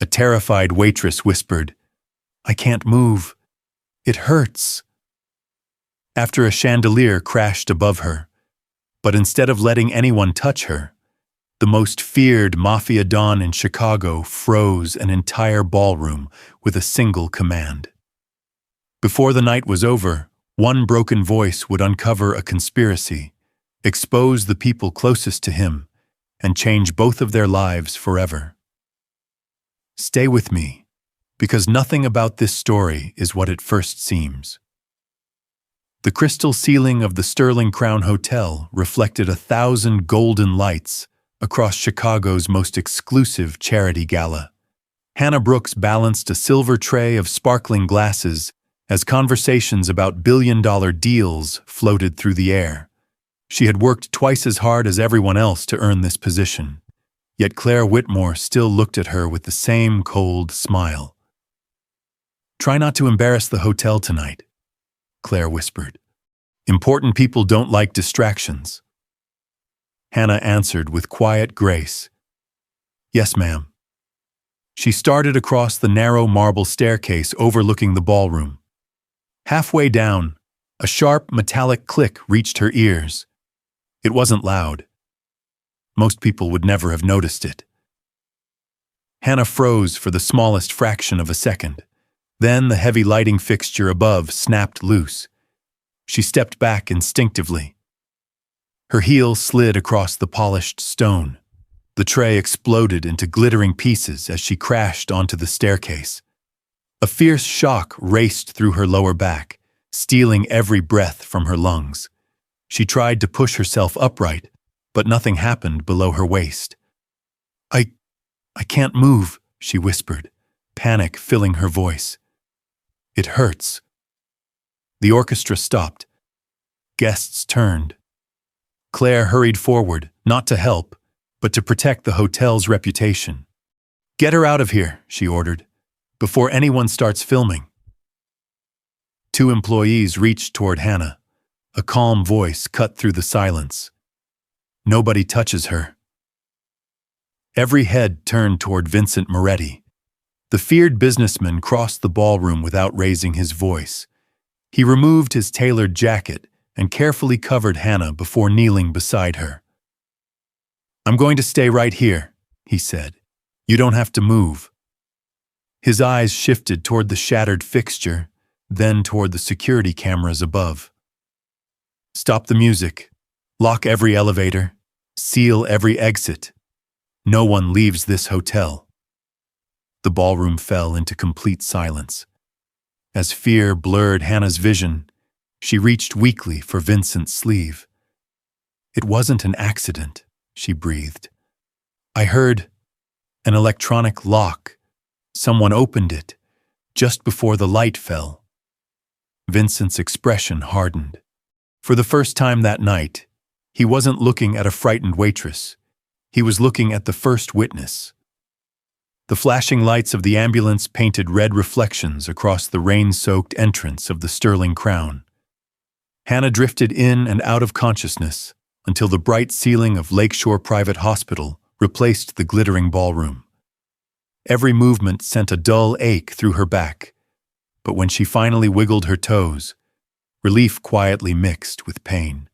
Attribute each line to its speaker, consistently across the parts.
Speaker 1: A terrified waitress whispered, "I can't move. It hurts." After a chandelier crashed above her, but instead of letting anyone touch her, the most feared Mafia Don in Chicago froze an entire ballroom with a single command. Before the night was over, one broken voice would uncover a conspiracy, expose the people closest to him, and change both of their lives forever. Stay with me, because nothing about this story is what it first seems. The crystal ceiling of the Sterling Crown Hotel reflected 1,000 golden lights across Chicago's most exclusive charity gala. Hannah Brooks balanced a silver tray of sparkling glasses as conversations about billion-dollar deals floated through the air. She had worked twice as hard as everyone else to earn this position, yet Claire Whitmore still looked at her with the same cold smile. "Try not to embarrass the hotel tonight," Claire whispered. "Important people don't like distractions." Hannah answered with quiet grace, "Yes, ma'am." She started across the narrow marble staircase overlooking the ballroom. Halfway down, a sharp metallic click reached her ears. It wasn't loud. Most people would never have noticed it. Hannah froze for the smallest fraction of a second. Then the heavy lighting fixture above snapped loose. She stepped back instinctively. Her heel slid across the polished stone. The tray exploded into glittering pieces as she crashed onto the staircase. A fierce shock raced through her lower back, stealing every breath from her lungs. She tried to push herself upright, but nothing happened below her waist. I can't move," she whispered, panic filling her voice. "It hurts." The orchestra stopped. Guests turned. Claire hurried forward, not to help, but to protect the hotel's reputation. "Get her out of here," she ordered, "before anyone starts filming." Two employees reached toward Hannah. A calm voice cut through the silence. "Nobody touches her." Every head turned toward Vincent Moretti. The feared businessman crossed the ballroom without raising his voice. He removed his tailored jacket and carefully covered Hannah before kneeling beside her. "I'm going to stay right here," he said. "You don't have to move." His eyes shifted toward the shattered fixture, then toward the security cameras above. "Stop the music. Lock every elevator. Seal every exit. No one leaves this hotel." The ballroom fell into complete silence. As fear blurred Hannah's vision, she reached weakly for Vincent's sleeve. "It wasn't an accident," she breathed. "I heard an electronic lock. Someone opened it just before the light fell." Vincent's expression hardened. For the first time that night, he wasn't looking at a frightened waitress. He was looking at the first witness. The flashing lights of the ambulance painted red reflections across the rain-soaked entrance of the Sterling Crown. Hannah drifted in and out of consciousness until the bright ceiling of Lakeshore Private Hospital replaced the glittering ballroom. Every movement sent a dull ache through her back, but when she finally wiggled her toes, relief quietly mixed with pain.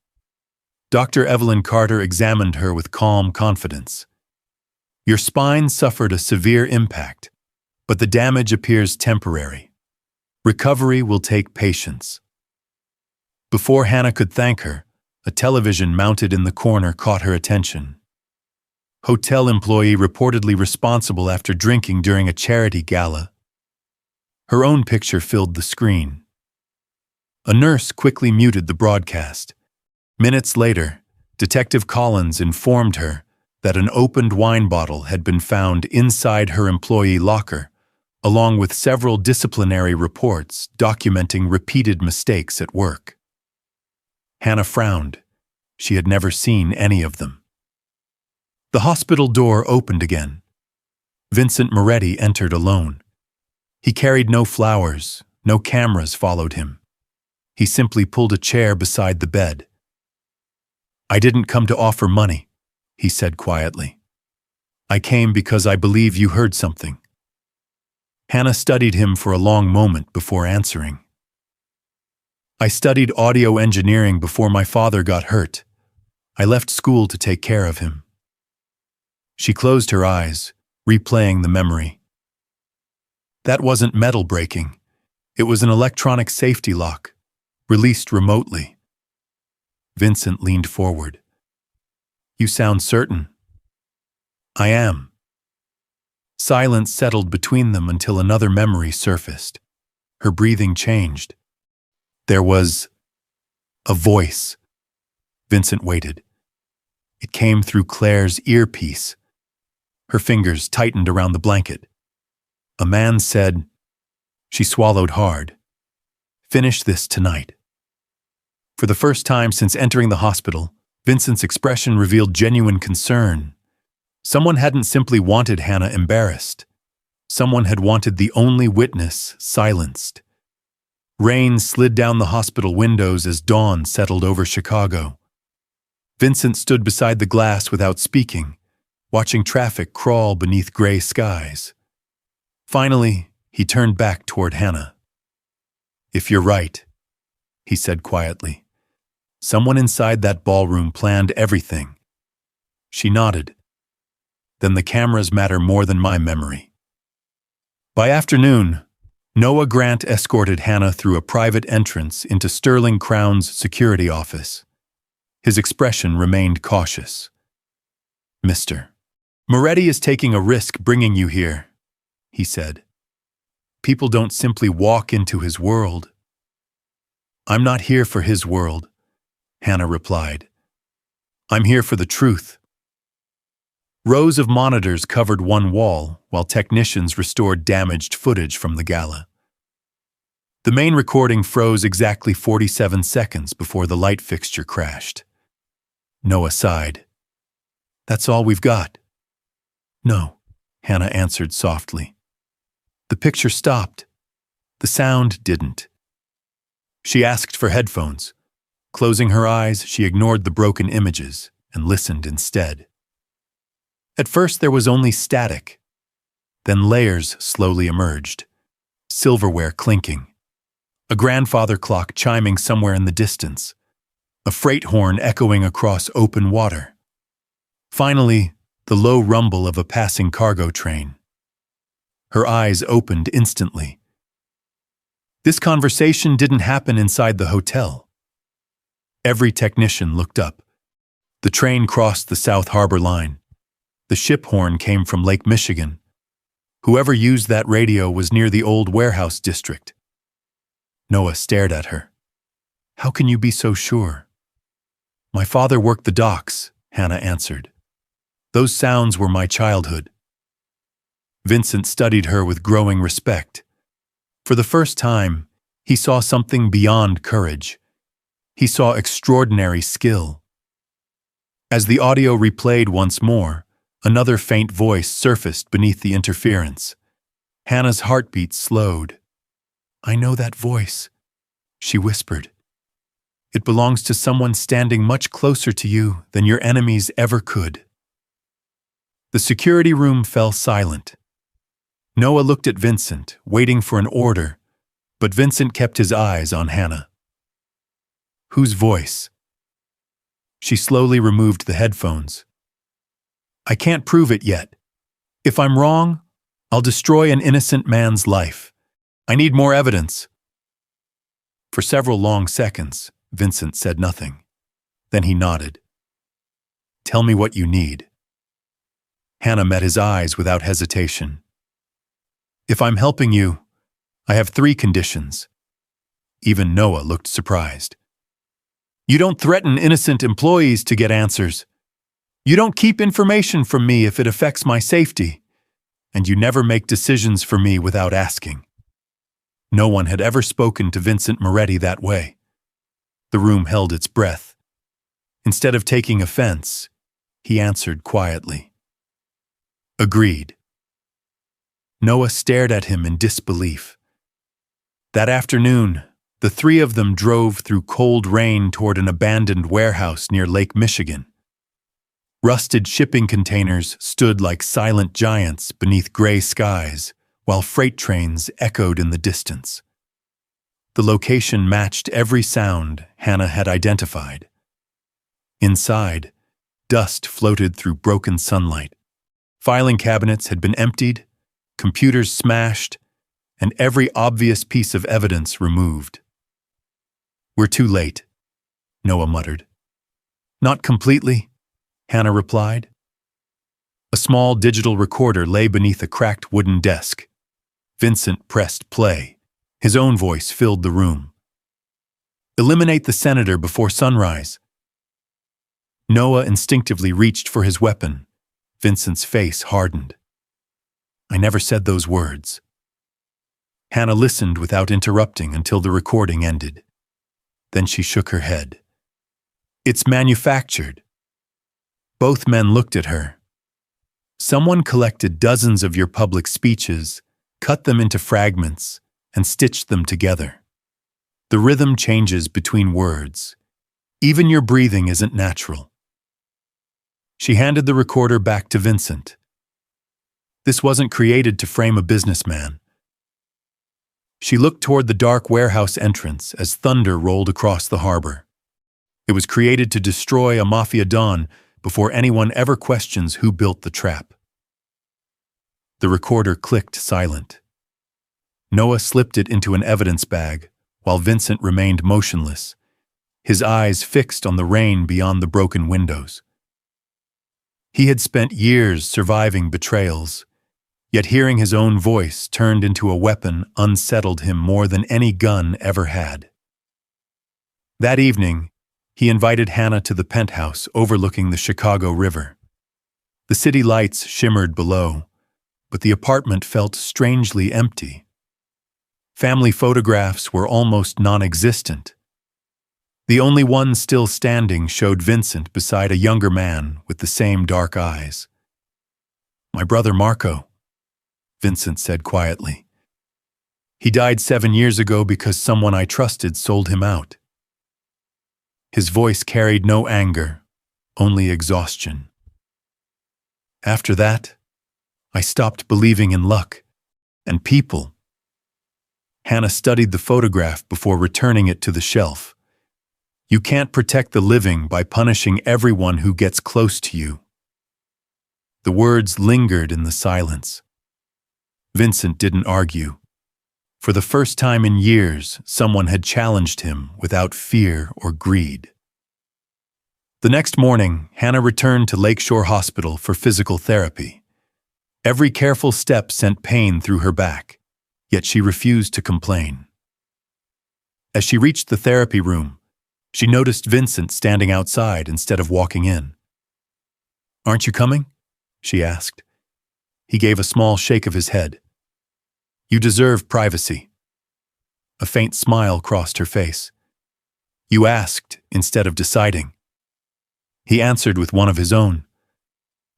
Speaker 1: Dr. Evelyn Carter examined her with calm confidence. "Your spine suffered a severe impact, but the damage appears temporary. Recovery will take patience." Before Hannah could thank her, a television mounted in the corner caught her attention. Hotel employee reportedly responsible after drinking during a charity gala. Her own picture filled the screen. A nurse quickly muted the broadcast. Minutes later, Detective Collins informed her that an opened wine bottle had been found inside her employee locker, along with several disciplinary reports documenting repeated mistakes at work. Hannah frowned. She had never seen any of them. The hospital door opened again. Vincent Moretti entered alone. He carried no flowers, no cameras followed him. He simply pulled a chair beside the bed. "I didn't come to offer money," he said quietly. "I came because I believe you heard something. Hannah studied him for a long moment before answering. I studied audio engineering before my father got hurt. I left school to take care of him. She closed her eyes, replaying the memory. That wasn't metal breaking. It was an electronic safety lock, released remotely. Vincent leaned forward. You sound certain. I am. Silence settled between them until another memory surfaced. Her breathing changed. There was a voice. Vincent waited. It came through Claire's earpiece. Her fingers tightened around the blanket. A man said, she swallowed hard, finish this tonight. For the first time since entering the hospital, Vincent's expression revealed genuine concern. Someone hadn't simply wanted Hannah embarrassed. Someone had wanted the only witness silenced. Rain slid down the hospital windows as dawn settled over Chicago. Vincent stood beside the glass without speaking, watching traffic crawl beneath gray skies. Finally, he turned back toward Hannah. If you're right, he said quietly. Someone inside that ballroom planned everything. She nodded. Then the cameras matter more than my memory. By afternoon, Noah Grant escorted Hannah through a private entrance into Sterling Crown's security office. His expression remained cautious. Mr. Moretti is taking a risk bringing you here, he said. People don't simply walk into his world. I'm not here for his world, Hannah replied. I'm here for the truth. Rows of monitors covered one wall while technicians restored damaged footage from the gala. The main recording froze exactly 47 seconds before the light fixture crashed. Noah sighed. That's all we've got. No, Hannah answered softly. The picture stopped. The sound didn't. She asked for headphones. Closing her eyes, she ignored the broken images and listened instead. At first, there was only static. Then layers slowly emerged. Silverware clinking. A grandfather clock chiming somewhere in the distance. A freight horn echoing across open water. Finally, the low rumble of a passing cargo train. Her eyes opened instantly. This conversation didn't happen inside the hotel. Every technician looked up. The train crossed the South Harbor line. The ship horn came from Lake Michigan. Whoever used that radio was near the old warehouse district. Noah stared at her. How can you be so sure? My father worked the docks, Hannah answered. Those sounds were my childhood. Vincent studied her with growing respect. For the first time, he saw something beyond courage. He saw extraordinary skill. As the audio replayed once more, another faint voice surfaced beneath the interference. Hannah's heartbeat slowed. I know that voice, she whispered. It belongs to someone standing much closer to you than your enemies ever could. The security room fell silent. Noah looked at Vincent, waiting for an order, but Vincent kept his eyes on Hannah. Whose voice? She slowly removed the headphones. I can't prove it yet. If I'm wrong, I'll destroy an innocent man's life. I need more evidence. For several long seconds, Vincent said nothing. Then he nodded. Tell me what you need. Hannah met his eyes without hesitation. If I'm helping you, I have 3 conditions. Even Noah looked surprised. You don't threaten innocent employees to get answers. You don't keep information from me if it affects my safety. And you never make decisions for me without asking. No one had ever spoken to Vincent Moretti that way. The room held its breath. Instead of taking offense, he answered quietly. Agreed. Noah stared at him in disbelief. That afternoon, the 3 of them drove through cold rain toward an abandoned warehouse near Lake Michigan. Rusted shipping containers stood like silent giants beneath gray skies, while freight trains echoed in the distance. The location matched every sound Hannah had identified. Inside, dust floated through broken sunlight. Filing cabinets had been emptied, computers smashed, and every obvious piece of evidence removed. "We're too late," Noah muttered. "Not completely," Hannah replied. A small digital recorder lay beneath a cracked wooden desk. Vincent pressed play. His own voice filled the room. "Eliminate the senator before sunrise." Noah instinctively reached for his weapon. Vincent's face hardened. "I never said those words." Hannah listened without interrupting until the recording ended. Then she shook her head. "It's manufactured." Both men looked at her. "Someone collected dozens of your public speeches, cut them into fragments, and stitched them together. The rhythm changes between words. Even your breathing isn't natural." She handed the recorder back to Vincent. "This wasn't created to frame a businessman." She looked toward the dark warehouse entrance as thunder rolled across the harbor. "It was created to destroy a Mafia Don before anyone ever questions who built the trap." The recorder clicked silent. Noah slipped it into an evidence bag, while Vincent remained motionless, his eyes fixed on the rain beyond the broken windows. He had spent years surviving betrayals, yet hearing his own voice turned into a weapon unsettled him more than any gun ever had. That evening, he invited Hannah to the penthouse overlooking the Chicago River. The city lights shimmered below, but the apartment felt strangely empty. Family photographs were almost non-existent. The only one still standing showed Vincent beside a younger man with the same dark eyes. "My brother Marco," Vincent said quietly. "He died 7 years ago because someone I trusted sold him out." His voice carried no anger, only exhaustion. "After that, I stopped believing in luck and people." Hannah studied the photograph before returning it to the shelf. "You can't protect the living by punishing everyone who gets close to you." The words lingered in the silence. Vincent didn't argue. For the first time in years, someone had challenged him without fear or greed. The next morning, Hannah returned to Lakeshore Hospital for physical therapy. Every careful step sent pain through her back, yet she refused to complain. As she reached the therapy room, she noticed Vincent standing outside instead of walking in. "Aren't you coming?" she asked. He gave a small shake of his head. "You deserve privacy." A faint smile crossed her face. "You asked instead of deciding." He answered with one of his own.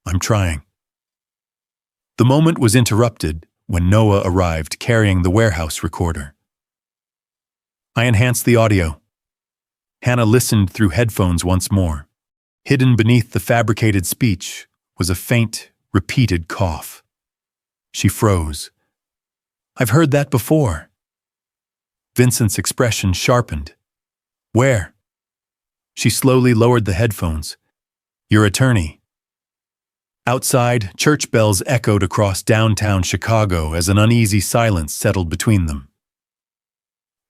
Speaker 1: "I'm trying." The moment was interrupted when Noah arrived carrying the warehouse recorder. "I enhanced the audio." Hannah listened through headphones once more. Hidden beneath the fabricated speech was a faint, repeated cough. She froze. "I've heard that before." Vincent's expression sharpened. "Where?" She slowly lowered the headphones. "Your attorney." Outside, church bells echoed across downtown Chicago as an uneasy silence settled between them.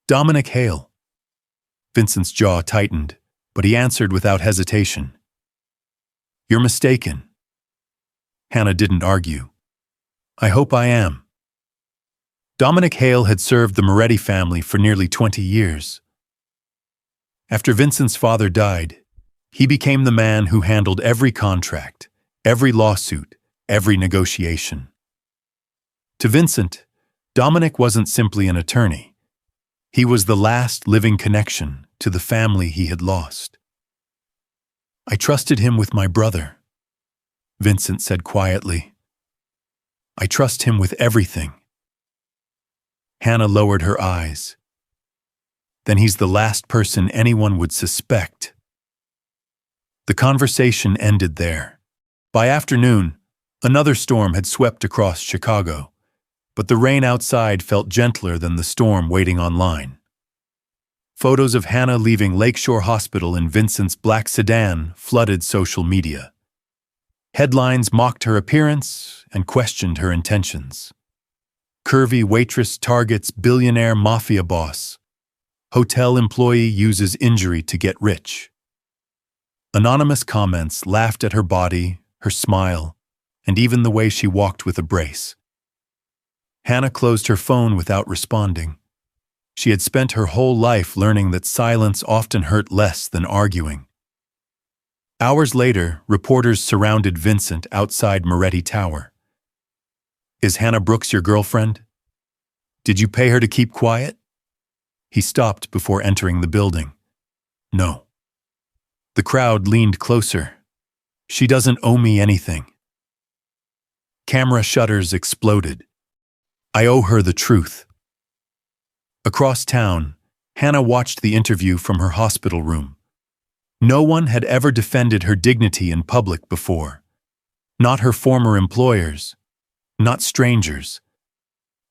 Speaker 1: "Dominic Hale." Vincent's jaw tightened, but he answered without hesitation. "You're mistaken." Hannah didn't argue. "I hope I am." Dominic Hale had served the Moretti family for nearly 20 years. After Vincent's father died, he became the man who handled every contract, every lawsuit, every negotiation. To Vincent, Dominic wasn't simply an attorney. He was the last living connection to the family he had lost. "I trusted him with my brother," Vincent said quietly. "I trust him with everything." Hannah lowered her eyes. "Then he's the last person anyone would suspect." The conversation ended there. By afternoon, another storm had swept across Chicago. but the rain outside felt gentler than the storm waiting online. Photos of Hannah leaving Lakeshore Hospital in Vincent's black sedan flooded social media. Headlines mocked her appearance and questioned her intentions. Curvy waitress targets billionaire mafia boss. Hotel employee uses injury to get rich. Anonymous comments laughed at her body, her smile, and even the way she walked with a brace. Hannah closed her phone without responding. She had spent her whole life learning that silence often hurt less than arguing. Hours later, reporters surrounded Vincent outside Moretti Tower. "Is Hannah Brooks your girlfriend? Did you pay her to keep quiet?" He stopped before entering the building. "No." The crowd leaned closer. "She doesn't owe me anything." Camera shutters exploded. "I owe her the truth." Across town, Hannah watched the interview from her hospital room. No one had ever defended her dignity in public before. Not her former employers. Not strangers.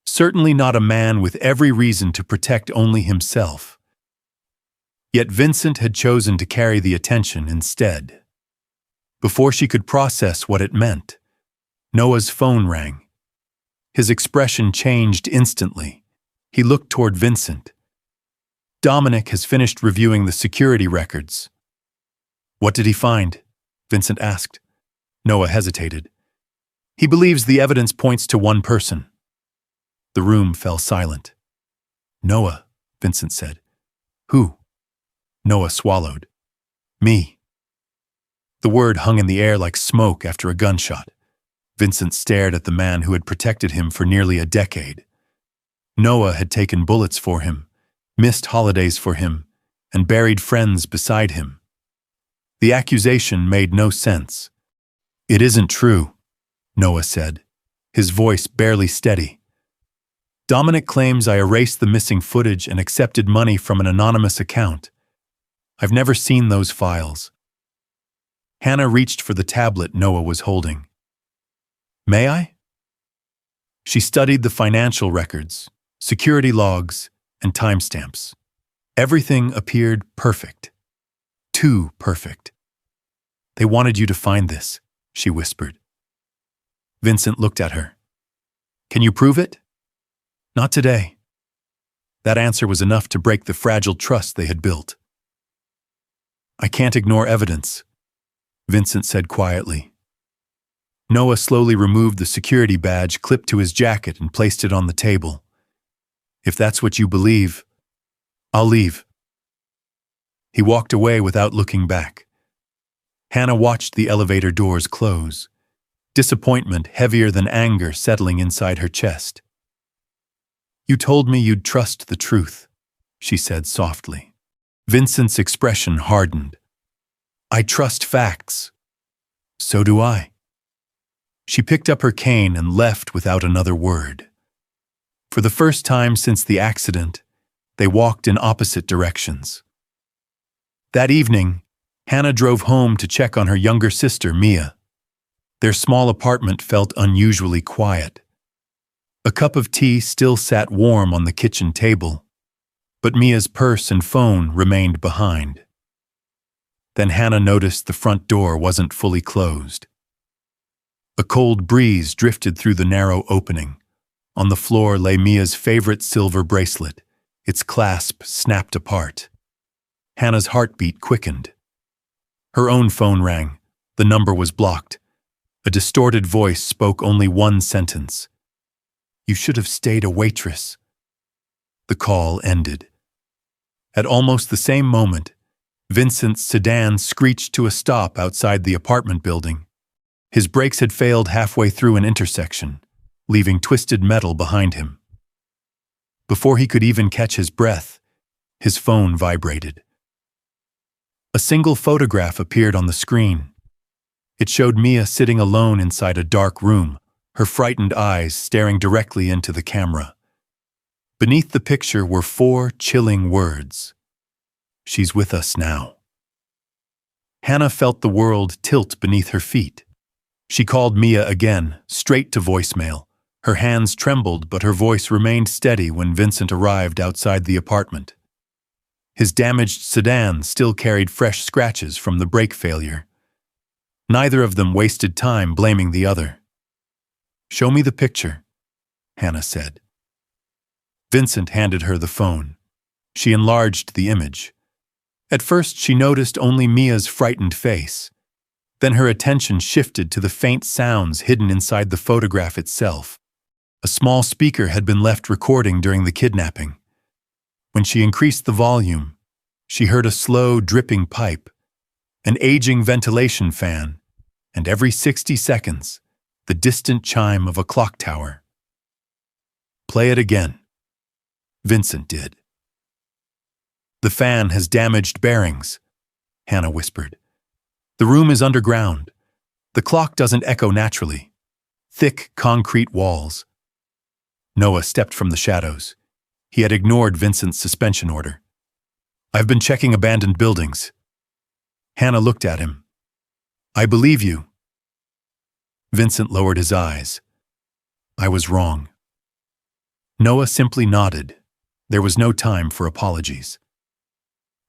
Speaker 1: Certainly not a man with every reason to protect only himself. Yet Vincent had chosen to carry the attention instead. Before she could process what it meant, Noah's phone rang. His expression changed instantly. He looked toward Vincent. "Dominic has finished reviewing the security records." "What did he find?" Vincent asked. Noah hesitated. "He believes the evidence points to one person." The room fell silent. "Noah," Vincent said. "Who?" Noah swallowed. "Me." The word hung in the air like smoke after a gunshot. Vincent stared at the man who had protected him for nearly a decade. Noah had taken bullets for him, missed holidays for him, and buried friends beside him. The accusation made no sense. "It isn't true," Noah said, his voice barely steady. "Dominic claims I erased the missing footage and accepted money from an anonymous account. I've never seen those files." Hannah reached for the tablet Noah was holding. "May I?" She studied the financial records, security logs, and timestamps. Everything appeared perfect. Too perfect. "They wanted you to find this," she whispered. Vincent looked at her. "Can you prove it?" "Not today." That answer was enough to break the fragile trust they had built. "I can't ignore evidence," Vincent said quietly. Noah slowly removed the security badge clipped to his jacket and placed it on the table. "If that's what you believe, I'll leave." He walked away without looking back. Hannah watched the elevator doors close, disappointment heavier than anger settling inside her chest. "You told me you'd trust the truth," she said softly. Vincent's expression hardened. "I trust facts." "So do I." She picked up her cane and left without another word. For the first time since the accident, they walked in opposite directions. That evening, Hannah drove home to check on her younger sister, Mia. Their small apartment felt unusually quiet. A cup of tea still sat warm on the kitchen table, but Mia's purse and phone remained behind. Then Hannah noticed the front door wasn't fully closed. A cold breeze drifted through the narrow opening. On the floor lay Mia's favorite silver bracelet, its clasp snapped apart. Hannah's heartbeat quickened. Her own phone rang. The number was blocked. A distorted voice spoke only one sentence. "You should have stayed a waitress." The call ended. At almost the same moment, Vincent's sedan screeched to a stop outside the apartment building. His brakes had failed halfway through an intersection, leaving twisted metal behind him. Before he could even catch his breath, his phone vibrated. A single photograph appeared on the screen. It showed Mia sitting alone inside a dark room, her frightened eyes staring directly into the camera. Beneath the picture were 4 chilling words. "She's with us now." Hannah felt the world tilt beneath her feet. She called Mia again, straight to voicemail, Her hands trembled, but her voice remained steady when Vincent arrived outside the apartment. His damaged sedan still carried fresh scratches from the brake failure. Neither of them wasted time blaming the other. "Show me the picture," Hannah said. Vincent handed her the phone. She enlarged the image. At first, she noticed only Mia's frightened face. Then her attention shifted to the faint sounds hidden inside the photograph itself. A small speaker had been left recording during the kidnapping. When she increased the volume, she heard a slow, dripping pipe, an aging ventilation fan, and every 60 seconds, the distant chime of a clock tower. "Play it again," Vincent did. "The fan has damaged bearings," Hannah whispered. "The room is underground. The clock doesn't echo naturally. Thick concrete walls." Noah stepped from the shadows. He had ignored Vincent's suspension order. "I've been checking abandoned buildings." Hannah looked at him. "I believe you." Vincent lowered his eyes. "I was wrong." Noah simply nodded. There was no time for apologies.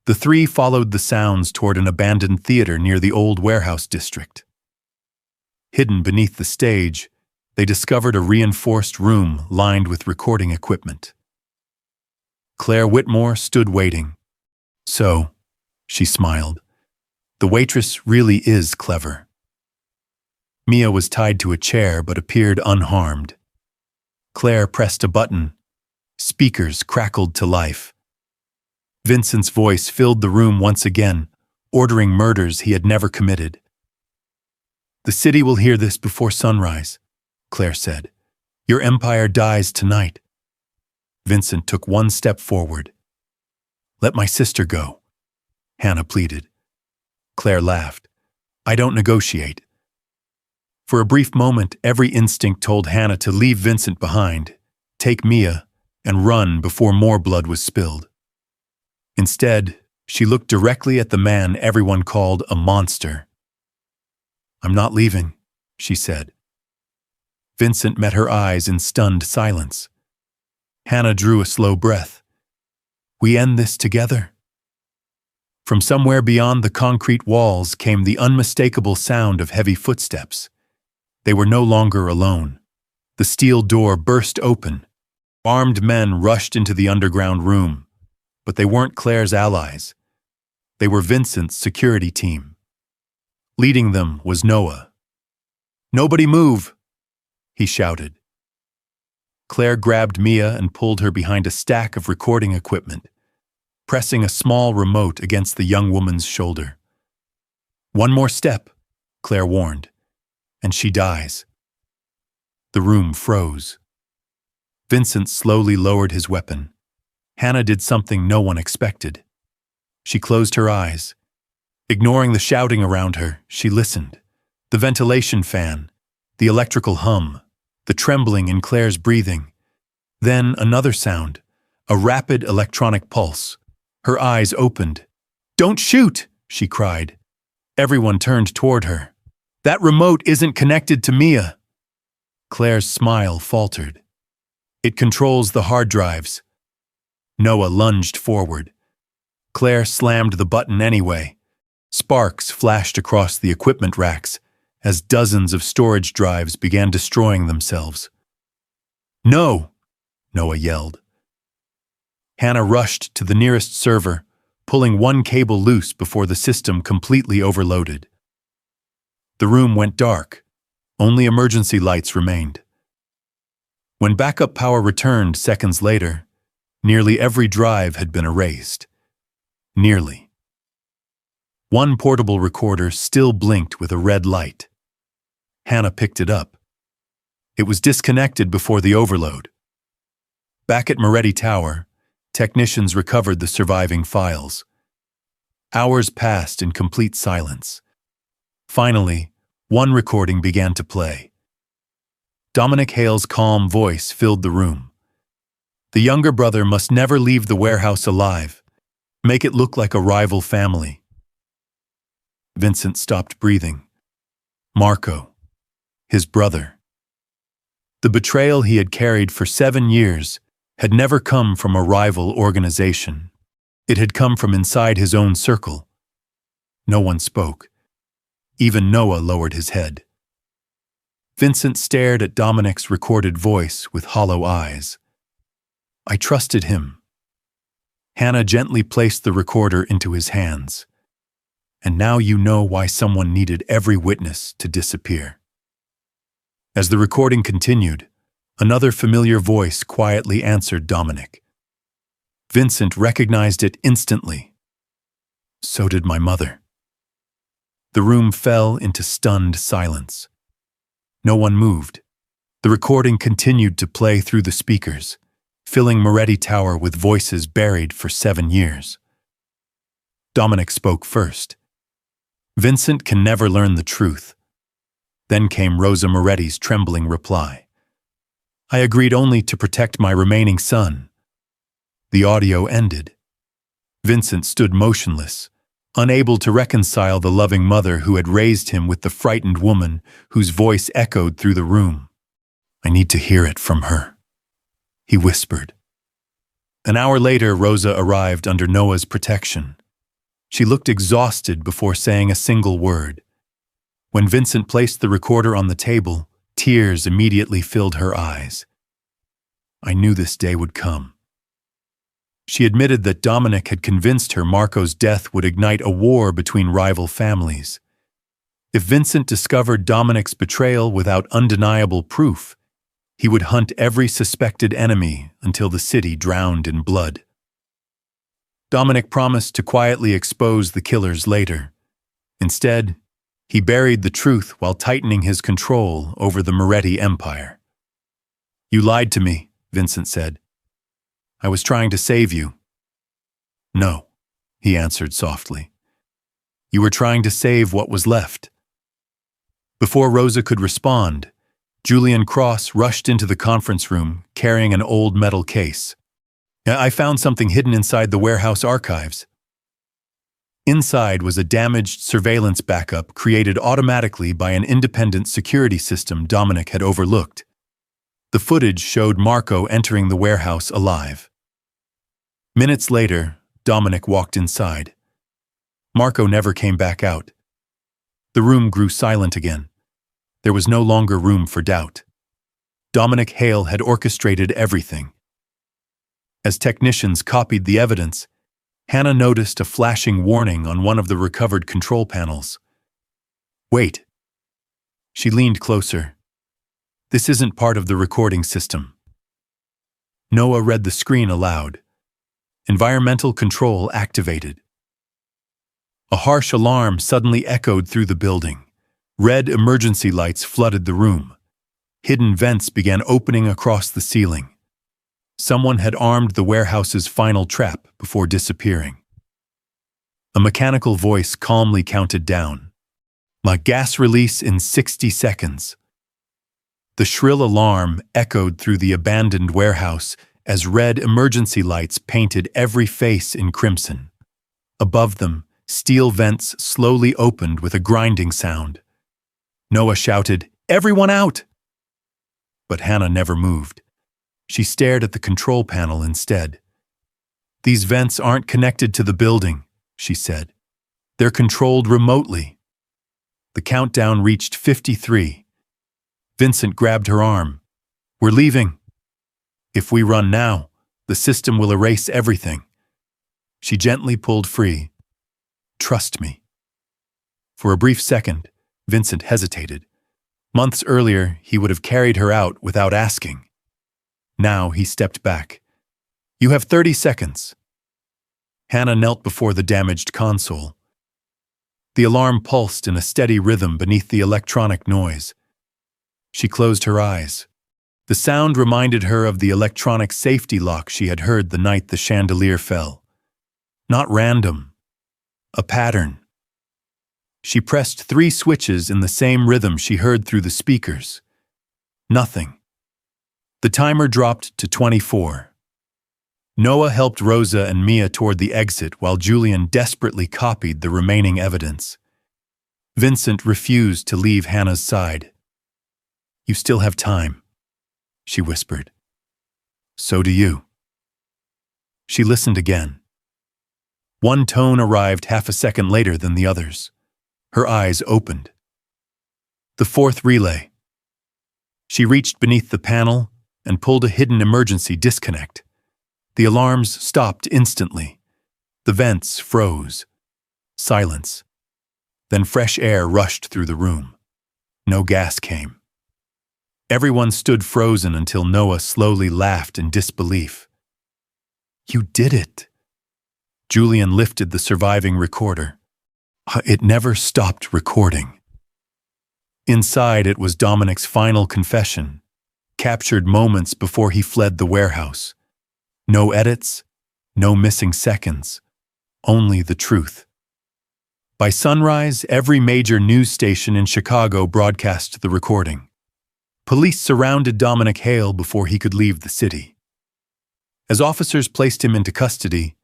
Speaker 1: The three followed the sounds toward an abandoned theater near the old warehouse district. Hidden beneath the stage, they discovered a reinforced room lined with recording equipment. Claire Whitmore stood waiting. "So," she smiled, "the waitress really is clever." Mia was tied to a chair but appeared unharmed. Claire pressed a button. Speakers crackled to life. Vincent's voice filled the room once again, ordering murders he had never committed. "The city will hear this before sunrise," Claire said. "Your empire dies tonight." Vincent took one step forward. "Let my sister go," Hannah pleaded. Claire laughed. "I don't negotiate." For a brief moment, every instinct told Hannah to leave Vincent behind, take Mia, and run before more blood was spilled. Instead, she looked directly at the man everyone called a monster. "I'm not leaving," she said. Vincent met her eyes in stunned silence. Hannah drew a slow breath. "We end this together?" From somewhere beyond the concrete walls came the unmistakable sound of heavy footsteps. They were no longer alone. The steel door burst open. Armed men rushed into the underground room. But they weren't Claire's allies. They were Vincent's security team. Leading them was Noah. "Nobody move!" he shouted. Claire grabbed Mia and pulled her behind a stack of recording equipment, pressing a small remote against the young woman's shoulder. "One more step," Claire warned, "and she dies." The room froze. Vincent slowly lowered his weapon. Hannah did something no one expected. She closed her eyes. Ignoring the shouting around her, she listened. The ventilation fan, the electrical hum, the trembling in Claire's breathing. Then another sound, a rapid electronic pulse. Her eyes opened. "Don't shoot!" she cried. Everyone turned toward her. "That remote isn't connected to Mia." Claire's smile faltered. "It controls the hard drives." Noah lunged forward. Claire slammed the button anyway. Sparks flashed across the equipment racks as dozens of storage drives began destroying themselves. "No!" Noah yelled. Hannah rushed to the nearest server, pulling one cable loose before the system completely overloaded. The room went dark. Only emergency lights remained. When backup power returned seconds later, nearly every drive had been erased. Nearly. One portable recorder still blinked with a red light. Hannah picked it up. It was disconnected before the overload. Back at Moretti Tower, technicians recovered the surviving files. Hours passed in complete silence. Finally, one recording began to play. Dominic Hale's calm voice filled the room. The younger brother must never leave the warehouse alive. Make it look like a rival family. Vincent stopped breathing. Marco, his brother. The betrayal he had carried for 7 years had never come from a rival organization. It had come from inside his own circle. No one spoke. Even Noah lowered his head. Vincent stared at Dominic's recorded voice with hollow eyes. I trusted him. Hannah gently placed the recorder into his hands. And now you know why someone needed every witness to disappear. As the recording continued, another familiar voice quietly answered Dominic. Vincent recognized it instantly. So did my mother. The room fell into stunned silence. No one moved. The recording continued to play through the speakers, filling Moretti Tower with voices buried for 7 years. Dominic spoke first. Vincent can never learn the truth. Then came Rosa Moretti's trembling reply. I agreed only to protect my remaining son. The audio ended. Vincent stood motionless, unable to reconcile the loving mother who had raised him with the frightened woman whose voice echoed through the room. I need to hear it from her, he whispered. An hour later, Rosa arrived under Noah's protection. She looked exhausted before saying a single word. When Vincent placed the recorder on the table, tears immediately filled her eyes. I knew this day would come. She admitted that Dominic had convinced her Marco's death would ignite a war between rival families. If Vincent discovered Dominic's betrayal without undeniable proof, he would hunt every suspected enemy until the city drowned in blood. Dominic promised to quietly expose the killers later. Instead, he buried the truth while tightening his control over the Moretti empire. You lied to me, Vincent said. I was trying to save you. No, he answered softly. You were trying to save what was left. Before Rosa could respond, Julian Cross rushed into the conference room carrying an old metal case. I found something hidden inside the warehouse archives. Inside was a damaged surveillance backup created automatically by an independent security system Dominic had overlooked. The footage showed Marco entering the warehouse alive. Minutes later, Dominic walked inside. Marco never came back out. The room grew silent again. There was no longer room for doubt. Dominic Hale had orchestrated everything. As technicians copied the evidence, Hannah noticed a flashing warning on one of the recovered control panels. Wait. She leaned closer. This isn't part of the recording system. Noah read the screen aloud. Environmental control activated. A harsh alarm suddenly echoed through the building. Red emergency lights flooded the room. Hidden vents began opening across the ceiling. Someone had armed the warehouse's final trap before disappearing. A mechanical voice calmly counted down. My gas release in 60 seconds. The shrill alarm echoed through the abandoned warehouse as red emergency lights painted every face in crimson. Above them, steel vents slowly opened with a grinding sound. Noah shouted, "Everyone out!" But Hannah never moved. She stared at the control panel instead. These vents aren't connected to the building, she said. They're controlled remotely. The countdown reached 53. Vincent grabbed her arm. We're leaving. If we run now, the system will erase everything. She gently pulled free. Trust me. For a brief second, Vincent hesitated. Months earlier, he would have carried her out without asking. Now he stepped back. You have 30 seconds. Hannah knelt before the damaged console. The alarm pulsed in a steady rhythm beneath the electronic noise. She closed her eyes. The sound reminded her of the electronic safety lock she had heard the night the chandelier fell. Not random. A pattern. She pressed 3 switches in the same rhythm she heard through the speakers. Nothing. The timer dropped to 24. Noah helped Rosa and Mia toward the exit while Julian desperately copied the remaining evidence. Vincent refused to leave Hannah's side. You still have time. she whispered. So do you. She listened again. One tone arrived half a second later than the others. Her eyes opened. The fourth relay. She reached beneath the panel and pulled a hidden emergency disconnect. The alarms stopped instantly. The vents froze. Silence. Then fresh air rushed through the room. No gas came. Everyone stood frozen until Noah slowly laughed in disbelief. You did it. Julian lifted the surviving recorder. It never stopped recording. Inside, it was Dominic's final confession, captured moments before he fled the warehouse. No edits, no missing seconds, only the truth. By sunrise, every major news station in Chicago broadcast the recording. Police surrounded Dominic Hale before he could leave the city. As officers placed him into custody,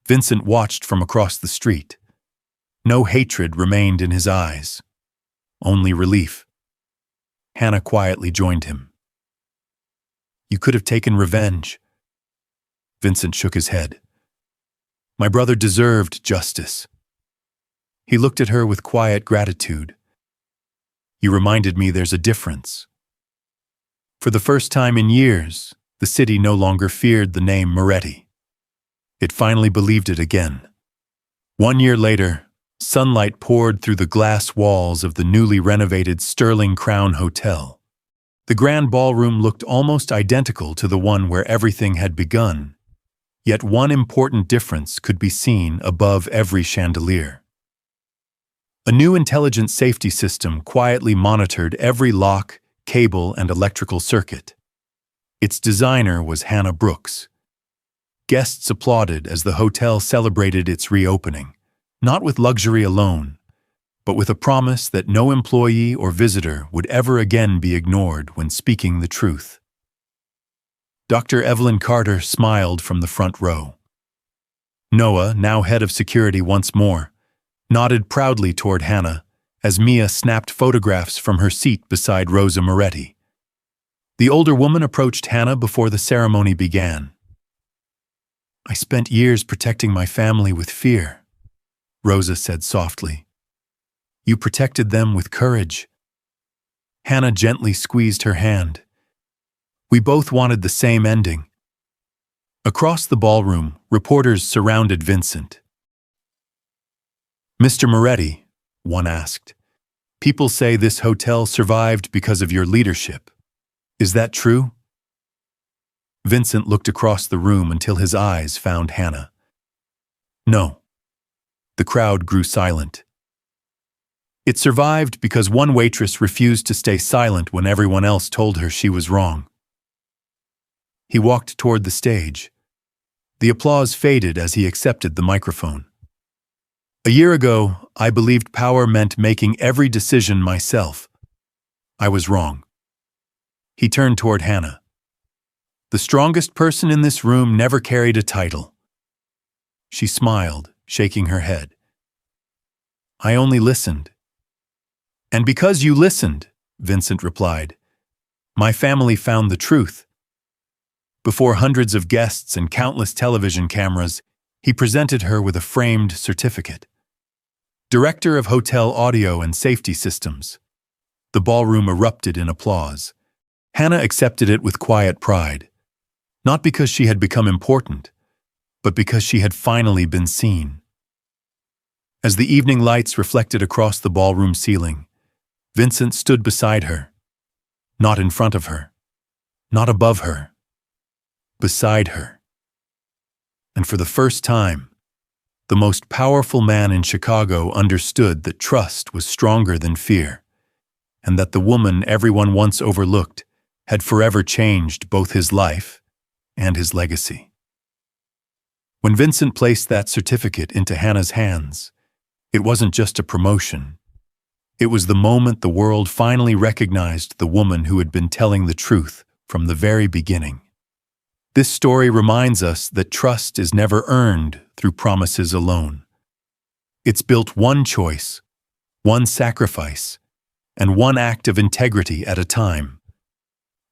Speaker 1: Vincent watched from across the street. No hatred remained in his eyes, only relief. Hannah quietly joined him. You could have taken revenge. Vincent shook his head. My brother deserved justice. He looked at her with quiet gratitude. You reminded me there's a difference. For the first time in years, the city no longer feared the name Moretti. It finally believed it again. 1 year later, sunlight poured through the glass walls of the newly renovated Sterling Crown Hotel. The grand ballroom looked almost identical to the one where everything had begun, yet one important difference could be seen above every chandelier. A new intelligent safety system quietly monitored every lock, cable, and electrical circuit. Its designer was Hannah Brooks. Guests applauded as the hotel celebrated its reopening, not with luxury alone, but with a promise that no employee or visitor would ever again be ignored when speaking the truth. Dr. Evelyn Carter smiled from the front row. Noah, now head of security once more, nodded proudly toward Hannah as Mia snapped photographs from her seat beside Rosa Moretti. The older woman approached Hannah before the ceremony began. I spent years protecting my family with fear, Rosa said softly. You protected them with courage. Hannah gently squeezed her hand. We both wanted the same ending. Across the ballroom, reporters surrounded Vincent. Mr. Moretti, one asked, people say this hotel survived because of your leadership. Is that true? Vincent looked across the room until his eyes found Hannah. No. The crowd grew silent. It survived because one waitress refused to stay silent when everyone else told her she was wrong. He walked toward the stage. The applause faded as he accepted the microphone. A year ago, I believed power meant making every decision myself. I was wrong. He turned toward Hannah. The strongest person in this room never carried a title. She smiled, shaking her head. I only listened. And because you listened, Vincent replied, my family found the truth. Before hundreds of guests and countless television cameras, he presented her with a framed certificate. Director of Hotel Audio and Safety Systems. The ballroom erupted in applause. Hannah accepted it with quiet pride. Not because she had become important, but because she had finally been seen. As the evening lights reflected across the ballroom ceiling, Vincent stood beside her. Not in front of her. Not above her. Beside her. And for the first time, the most powerful man in Chicago understood that trust was stronger than fear, and that the woman everyone once overlooked had forever changed both his life and his legacy. When Vincent placed that certificate into Hannah's hands, it wasn't just a promotion. It was the moment the world finally recognized the woman who had been telling the truth from the very beginning. This story reminds us that trust is never earned through promises alone. It's built one choice, one sacrifice, and one act of integrity at a time.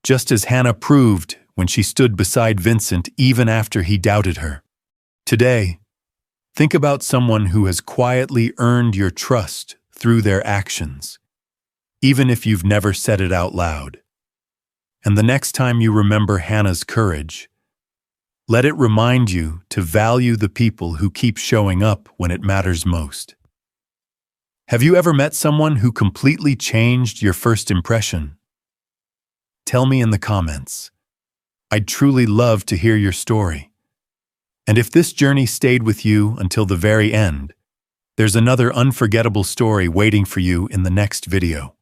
Speaker 1: just as Hannah proved when she stood beside Vincent even after he doubted her. Today, think about someone who has quietly earned your trust through their actions, even if you've never said it out loud. And the next time you remember Hannah's courage, let it remind you to value the people who keep showing up when it matters most. Have you ever met someone who completely changed your first impression? Tell me in the comments. I'd truly love to hear your story. And if this journey stayed with you until the very end, there's another unforgettable story waiting for you in the next video.